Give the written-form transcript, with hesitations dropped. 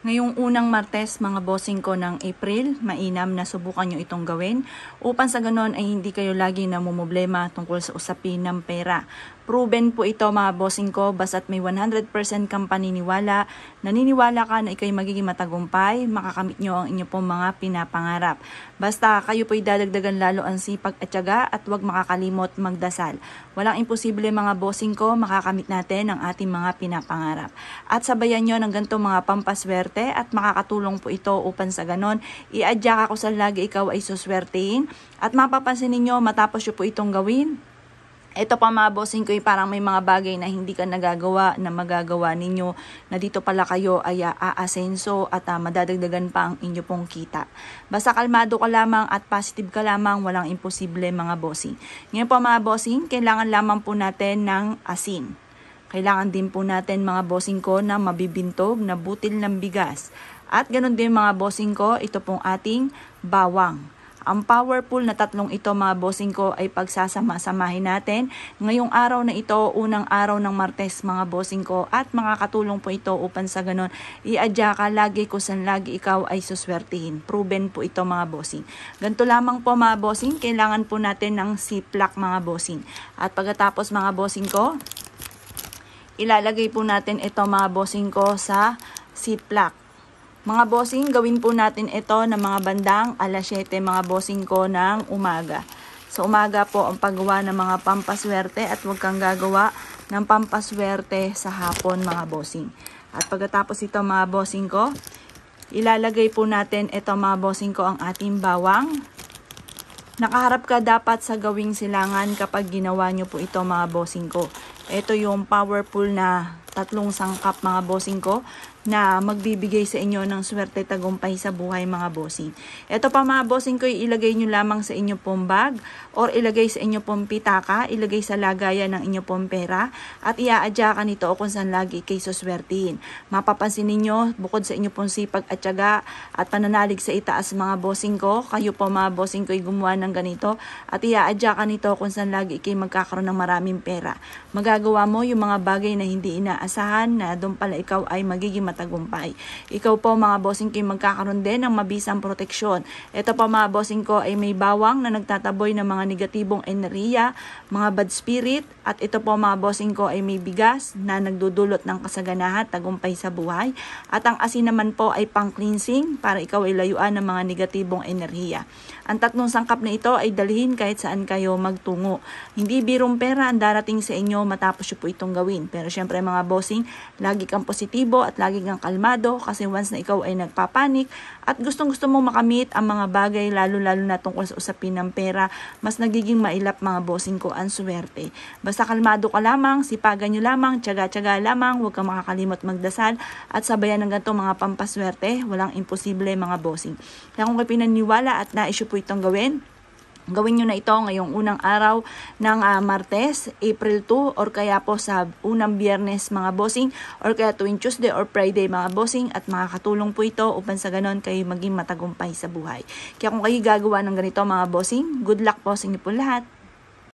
Ngayong unang Martes, mga bossing ko ng April, mainam na subukan nyo itong gawin upang sa ganon ay hindi kayo lagi namumblema tungkol sa usapin ng pera. Proven po ito mga bossing ko, basta't may 100% kang paniniwala, naniniwala ka na ikaw'y magiging matagumpay, makakamit nyo ang inyo pong mga pinapangarap. Basta kayo po'y dadagdagan lalo ang sipag at tiyaga at huwag makakalimot magdasal. Walang imposible mga bossing ko, makakamit natin ang ating mga pinapangarap. At sabayan nyo ng ganitong mga pampaswerte at makakatulong po ito upang sa ganon, i-adya ka kung saan lagi ikaw ay suswertein. At mapapansin ninyo matapos nyo po itong gawin, ito pa mga bossing ko, parang may mga bagay na hindi ka nagagawa na magagawa ninyo na dito pala kayo ay aasenso at madadagdagan pa ang inyo pong kita. Basta kalmado ka lamang at positive ka lamang, walang imposible mga bossing. Ngayon po mga bossing, kailangan lamang po natin ng asin. Kailangan din po natin mga bossing ko na mabibintog na butil ng bigas. At ganun din mga bossing ko, ito pong ating bawang. Ang powerful na tatlong ito mga bossing ko ay pagsasama-samahin natin. Ngayong araw na ito, unang araw ng Martes mga bossing ko, at makakatulong po ito upang sa ganon i-adya ka lagi kung saan lagi ikaw ay suswertihin. Proven po ito mga bossing. Ganito lamang po mga bossing, kailangan po natin ng siplak mga bossing. At pagkatapos mga bossing ko, ilalagay po natin ito mga bossing ko sa siplak. Mga bossing, gawin po natin ito ng mga bandang alas 7 mga bossing ko ng umaga. Sa umaga po ang paggawa ng mga pampaswerte at huwag kang gagawa ng pampaswerte sa hapon mga bossing. At pagkatapos ito mga bossing ko, ilalagay po natin ito mga bossing ko ang ating bawang. Nakaharap ka dapat sa gawing silangan kapag ginawa nyo po ito mga bossing ko. Ito yung powerful na tatlong sangkap mga bossing ko na magbibigay sa inyo ng swerte tagumpay sa buhay mga bossing. Ito pa mga bossing ko, ilagay nyo lamang sa inyo pong bag or ilagay sa inyo pong pitaka, ilagay sa lagayan ng inyo pong pera at iaadya ka nito kung saan lagi kay suswertihin. Mapapansin ninyo, bukod sa inyo pong sipag at tiyaga at pananalig sa itaas mga bossing ko, kayo po mga bossing ko ay gumawa ng ganito at iaadya ka nito kung saan lagi kay magkakaroon ng maraming pera. Magagawa mo yung mga bagay na hindi inaasahan na doon pala ikaw ay magiging matagumpay. Ikaw po mga bossing ko magkakaroon din ng mabisang proteksyon. Ito po mga bossing ko ay may bawang na nagtataboy ng mga negatibong enerhiya, mga bad spirit, at ito po mga bossing ko ay may bigas na nagdudulot ng kasaganahan, tagumpay sa buhay. At ang asin naman po ay pang-cleansing para ikaw ay layuan ng mga negatibong enerhiya. Ang tatlong sangkap na ito ay dalhin kahit saan kayo magtungo. Hindi birong pera ang darating sa inyo matapos nyo po itong gawin. Pero syempre mga bossing, lagi kang positibo at lagi kang kalmado kasi once na ikaw ay nagpapanik at gustong-gusto mong makamit ang mga bagay lalo-lalo na tungkol sa usapin ng pera, mas nagiging mailap mga bossing ko ang swerte. Basta kalmado ka lamang, sipagan nyo lamang, tiyaga-tiyaga lamang, huwag kang makakalimot magdasal at sabayan ng ganitong mga pampaswerte, walang imposible mga bossing. Kaya kung kayo pinaniwala at na-issue po itong gawin nyo na ito ngayong unang araw ng Martes, April 2 or kaya po sa unang Biyernes mga bossing or kaya tuwing Tuesday or Friday mga bossing at makakatulong po ito upang sa ganon kayo maging matagumpay sa buhay. Kaya kung kayo gagawa ng ganito mga bossing, good luck po sa inyo po lahat.